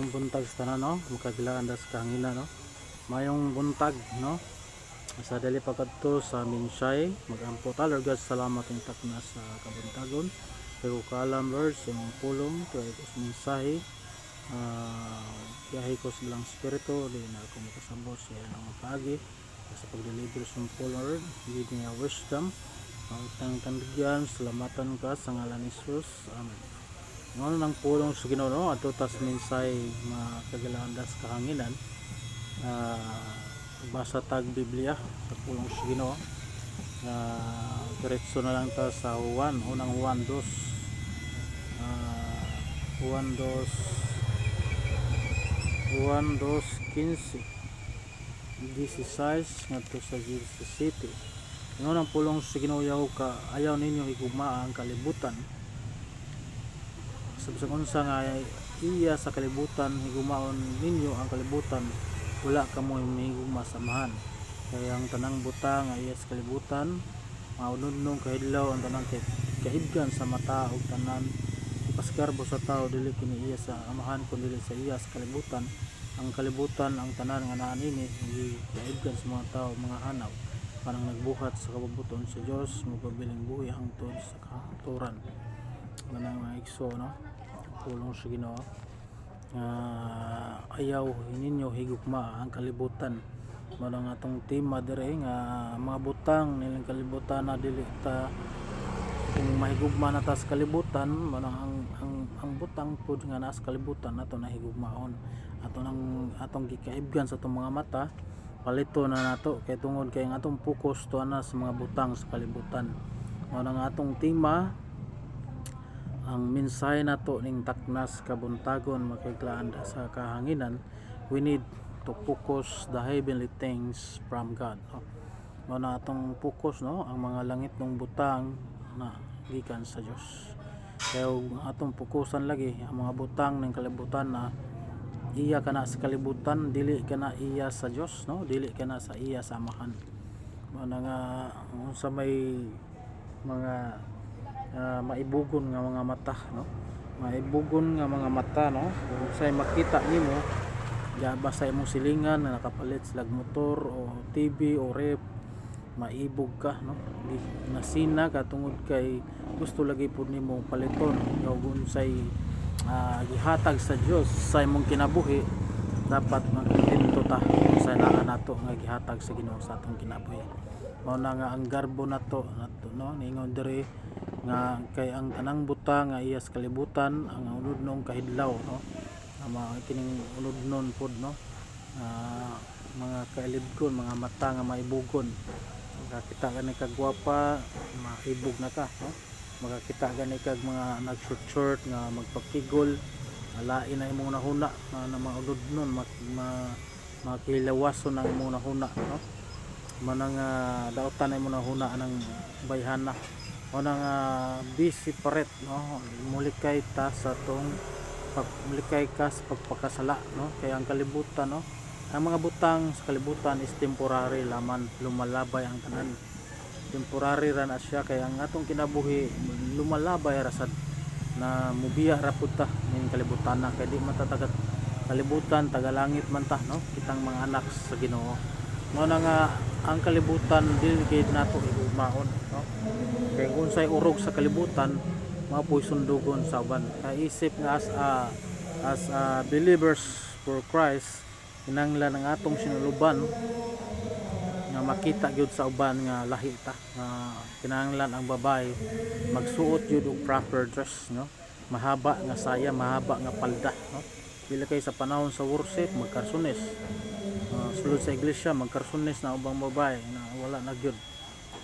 Mayong buntag sa tanan, no, makagilaan das kahangina, no, mayong buntag, no, sa dali pagkadto sa minsay magampo ta Lord God, salamat ing takna sa kabuntagon kay ko kaalam Lord sa imong pulong kay ko sa mensahe, biyahe ko sa ilang spirito di na ako makasabot sa ilang pagi sa pag-deliver sa pulong Lord, give me a wisdom, ang tandigyan, salamatan ka sa ngalan ni Jesus, amen. Ano nang pulong sa Ginoo, no, ato tas minsay makagalaan das kahanginan, basa tag Biblia sa pulong sa Ginoo. Diretso na lang ta sa Juan, unang Juan 2, Juan 2:15 16 ngadto sa 17. Ano nang pulong sa Ginoo, ayaw ninyo higugma ang kalibutan. Sa unsa nga iya sa kalibutan higumaon ninyo ang kalibutan, wala kamo mahigugma samahan. Kaya ang tanang butang nga iya sa kalibutan maunudnong kahidlaw, ang tanang kahibgan sa mata ug tanan ipaskarbo sa tao dili kini iya sa amahan kundi dili sa iya sa kalibutan. Ang kalibutan ang tanan nga naa nini kahibgan sa mga tao, mga hanaw parang nagbuhat sa kabubuton sa Dios, magpabiling buhi hangtod sa kahaturan. Manang mga igso, no, pulong sa Ginoo, ayaw ninyo higugma ang kalibutan. Manang atong tema dire nga mga butang nilang kalibutan na dili ta kung mahigugma na ta sa kalibutan, manang ang butang pud nga naa sa kalibutan nato na higugmaon. Atong gikaibgan sa atong mga mata palito na nato kay tungod kay ang atong focus to na sa mga butang sa kalibutan. Manang atong tema, ang mensahe nato ning taknas kabuntagon makiglaan sa kahanginan, we need to focus the heavenly things from God, no? Mao atong focus, no, ang mga langit ng butang na gikan sa Dios. Kaya atong fokusan lagi ang mga butang ng kalibutan na iya kana sa kalibutan, dili kana iya sa Dios, no, dili kana sa iya sa amahan. Mao nga sa may mga maibugon nga mga mata, no, maibugon nga mga mata, no, kung say makita nimo basta imong silingan na nakapalit slag motor o TV o rep, maibog ka, no, nasina ka tungod kay gusto lagi pud nimo paliton ug unsay gihatag sa Dios sa imong kinabuhi, dapat magkontento ta sa naa nato nga gihatag sa Ginoo sa atong kinabuhi. Mao na nga ang garbo nato, no, ningon diri nga kay ang tanang butang nga iya sa kalibutan ang unudnong kahidlaw, no, kining unudnon pod, no, mga kailibgon, mga mata nga maibugon. Makakita gani kag gwapa, maibog na ka, no, makakita gani kag mga nag-short nga magpakigol, alain na imong nahuna na mga unudnon, makilawason ang imong nahuna, no, manang dautan na imong nahuna ng bayhana. O nang busy paret, no, mulikay ta sa tong mulikay ka sa pagpakasala, no, kaya ang kalibutan, no, ang mga butang sa kalibutan is temporary laman, lumalabay ang tanan, temporary ra na siya. Kaya ang atong kinabuhi lumalabay ra sad na mubiya ra pud ta ning kalibutan na, kay di matatagat kalibutan tagalangit man ta, no, kitang mga anak sa Ginoo. Mao na nga ang kalibutan dili gid nato igugmaon, no, kay kung say urog sa kalibutan mapoy sundugon sa uban. Kaisip nga as believers for Christ, kinahanglan ang atong sinuluban nga makita gyud sa uban nga lahi ta, kinahanglan ang babae magsuot gyud og proper dress, no, mahaba nga saya, mahaba nga palda, no, dili kay sa panahon sa worship magkarsunes, sulod sa iglesia magkarsunes na ubang babae na wala na gyud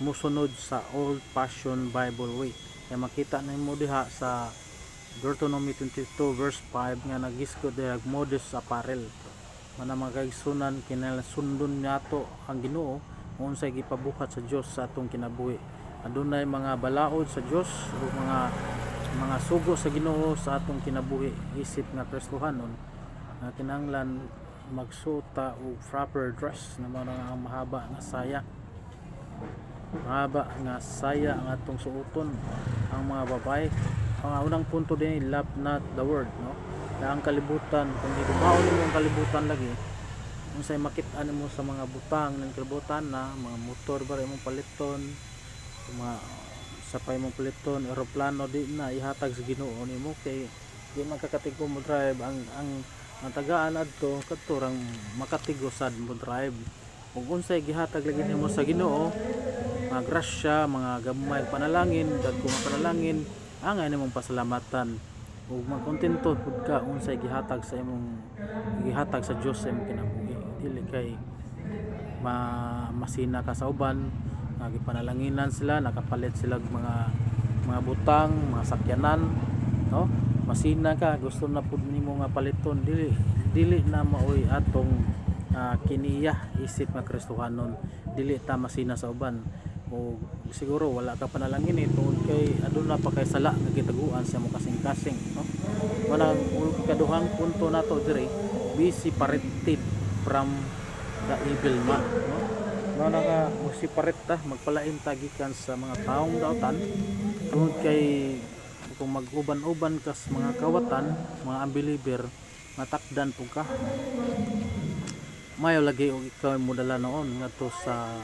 musunod sa old fashioned Bible way. Kaya makita nimo diha sa Deuteronomy 22 verse 5 nga nagisgo diha modest apparel, mana magaigsunan kinahanglan sundon nato ang Ginoo unsay gipabuhat sa Dios sa atong kinabuhi. Adunay mga balaod sa Dios ug mga sugo sa Ginoo sa atong kinabuhi, isip nga Kristohanon, kinahanglan magsuot ta og proper dress na ang mahaba nga saya, mahaba nga saya ang atong suoton ang mga babae. Ang unang punto din, love not the world, no, ang kalibutan kung higumaon mo ang kalibutan lagi unsay makit-an mo sa mga butang ng kalibutan na mga motor ba imong paliton mga sapay mong paliton eroplano di na ihatag sa Ginoo nimo kay di man kakatigo mo drive ang tagaan adto kadto makatigo sad mo drive ug unsay gihatag lagi nimo sa Ginoo mga grasya mga gamay panalangin dagko nga panalangin angay nimong pasalamatan ug magkontento pud ka unsay gihatag sa Dios sa imong kinabuhi dili kay masina ka sa uban nagipanalanginan sila nakapalit sila mga butang mga sakyanan no masina ka gusto na pud nimo nga paliton dili na maoy atong kiniya isip nga Kristohanon dili ta masina sa uban o siguro wala ka panalangin tungod kay aduna pa kay sala nga gitaguan sa mo kasing-kasing no manang kaduhang punto nato dire be separated from the evil man no mao nga mo separate ta magpalain tagikan sa mga taong dautan tungod kay kung mag-uban-uban ka sa mga kawatan mga unbeliever matakdan pug ka mayo lagi og ikaw mo dala noon ngadto sa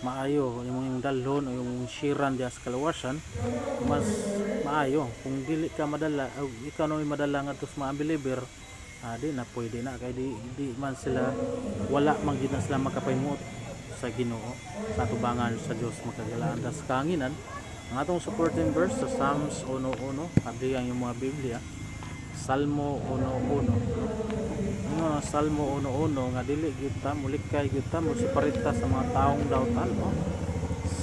maayo yung dalhon o yung shiran diya sa kalawasan mas maayo kung dili ka madala o ikaw na madala nga sa mga unbeliever di na pwede na kay di man sila wala man gid na sila makapahimuot sa Ginoo sa tubangan sa Dios makagalaan das kanginan ang atong supporting verse sa Psalms 1:1 abli ang yung mga Biblia Salmo 1:1 Salmo 1:1 nga dili gyud ta mulikay gyud ta mo separita sa mga taong dautan no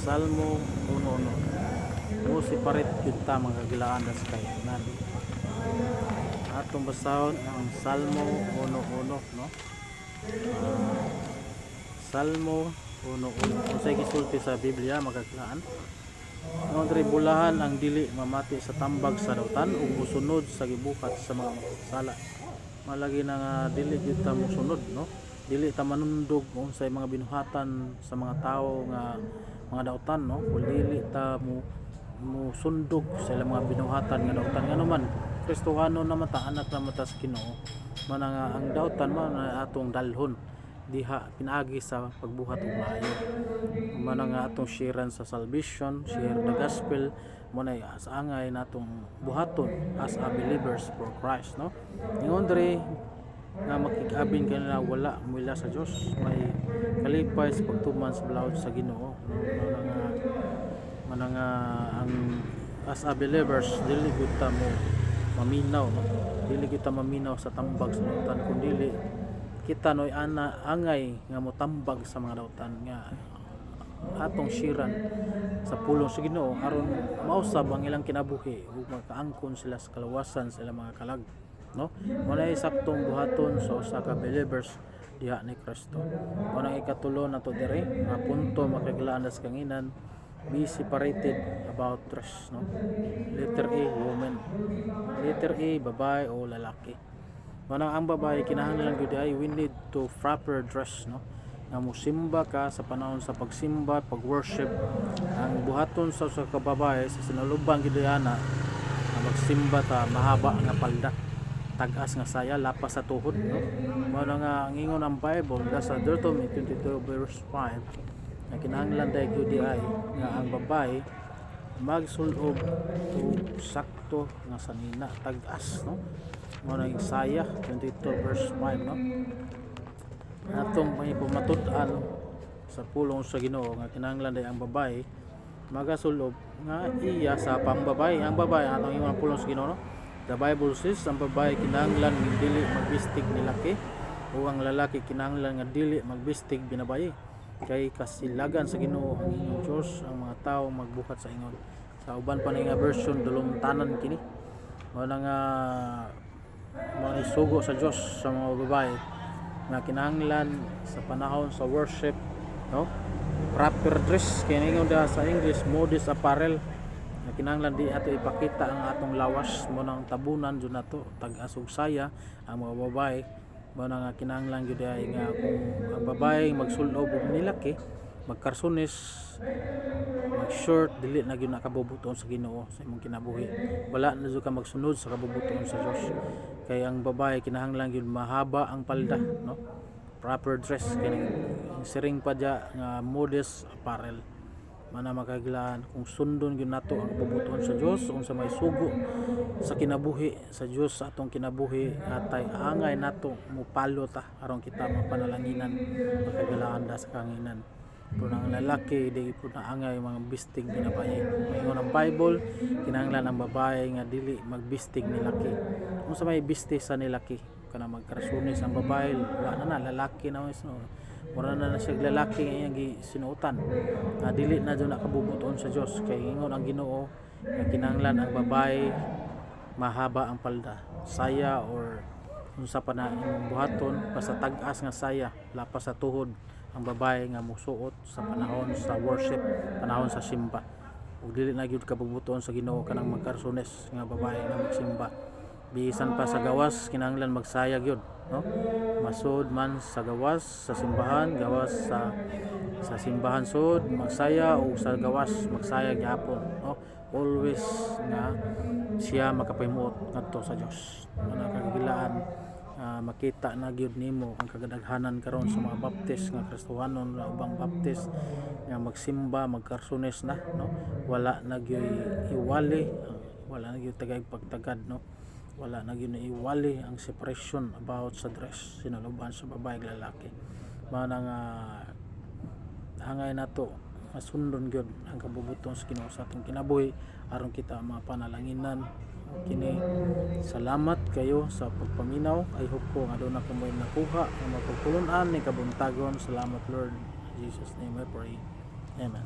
Salmo 1:1 mo separate gyud ta magagilaan sa kayunan atong basahon ang Salmo 1:1 no Salmo 1:1 unsay gisulti sa Biblia magagilaan ang tribulahan ang dili mamati sa tambag sa dautan ug musunod sa gibuhat sa mga sala malagi na nga dili gyud ta mosunod no dili ta manundog unsay mga binuhatan sa mga tawo nga mga dautan no kung dili ta mo sundog sa ilang mga binuhatan nga dautan nga naman Kristohano naman ta anak naman ta sa Ginoo man nga ang dautan man atong dalhon diha pinaagi sa pagbuhat ug maayo man nga atong sharean sa salvation share the gospel mo na sa angay natong buhaton as a believers for Christ no ingon diri nga makikabin kanila wala mula sa Dios may kalipay sa pagtuman sa balaod sa Ginoo no man nga ang as a believers dili gyud ta mo maminaw no dili gyud ta maminaw sa tambag sa dautan kun dili kita noy angay nga motambag sa mga dautan nga atong shiran sa pulong sa Ginoo aron mausab ang ilang kinabuhi ug makaangkon sila sa kalawasan sa ilang mga kalag no mo na saktong buhaton sa usa ka believers diha ni Kristo mo nang ikatulo nato dire nga punto makaglaan sa kanginan be separated about dress no letter A woman letter A babae o lalaki manang ang babae kinahanglan gyud ay we need to proper dress no nga mosimba ka sa panahon sa pagsimba pag-worship ang buhaton sa babae sa sinalubang gyud ana nga magsimba ta mahaba nga palda tag-as nga saya lapas sa tuhod no mao nga ang ingon ang Bible sa Deuteronomy 22 verse 5 na kinahanglan day gyud ay nga ang babae magsulob og sakto nga sanina tag-as no mo na Isaiah 22 verse 5 no atong may pamatud-an sa pulong sa Ginoo nga kinahanglan day ang babae magasulob nga iya sa pangbabae ang babae atong imong pulong sa Ginoo no the Bible says ang babae kinahanglan dili magbistig ni laki o ang lalaki kinahanglan nga dili magbistig binabayi kay kasilagan sa Ginoo ang inyong Diyos ang mga tao magbuhat sa ingon sa uban pa nga version dulumtanan kini mo na nga maisugo sa Diyos sa mga babae nga kinahanglan sa panahon sa worship no proper dress kay ingon da sa English modest apparel nga kinahanglan di ato ipakita ang atong lawas mo nang tabunan jud nato tag-asog saya ang mga babae mo na nga kinahanglan gyud ay nga kung ang babae magsulob og nilaki magkarsones mag short dili na gyud nakabubuton sa Ginoo sa imong kinabuhi wala na jud ka magsunod sa kabubuton sa Dios kay ang babae kinahanglan gyud mahaba ang palda, no, proper dress kay siring pa dia nga modest apparel mana makaglaan kung sundon gyud nato ang kabubuton sa Dios unsa may sugo sa kinabuhi sa Dios sa atong kinabuhi atay angay nato mupalo ta aron kita mapanalanginan makagalaan da sa kanginan. Pero ang lalaki di po na angay mga bistig binabayi. Ingon ang Bible kinahanglan ang babae nga dili magbistig ni laki. Unsa may biste sa ni laki kana magkarasunis ang babae wala na lalaki na no. Mura na siya lalaki nga iyang sinuotan na dili na dyan nakabubuton sa Diyos kay ingon ang Ginoo nga kinahanglan ang babae mahaba ang palda saya or unsa pa na imong buhaton basta tag-as nga saya lapas sa tuhod ang babae nga musuot sa panahon sa worship panahon sa simba ug dili na gyud kabubuton sa Ginoo kanang magkarsunes nga babae nga magsimba bisan pa sa gawas kinahanglan magsaya gyud, no, masud man sa gawas sa simbahan gawas sa simbahan sud magsaya o sa gawas magsaya gyapon, no, always nga siya makapahimuot ngadto sa Dios ana kagilaan. Makita na gyud nimo ang kagadaghanan karon sa mga baptist nga Kristohanon na ubang baptist nga magsimba magkarsunes na, no, wala na gyud iwali wala na gyud tagay pagtagad, no, wala na gyud iwali ang separation about sa dress sinaluban sa babae ug lalaki mana nga hangay nato masundon gyud ang kabubuton sa Ginoo sa atong kinabuhi aron kita mapanalanginan kini. Salamat kayo sa pagpaminaw. I hope ko nga doon na ko may nakuha ang mapagpulunan ni kabuntagon. Salamat Lord, in Jesus name I pray, amen.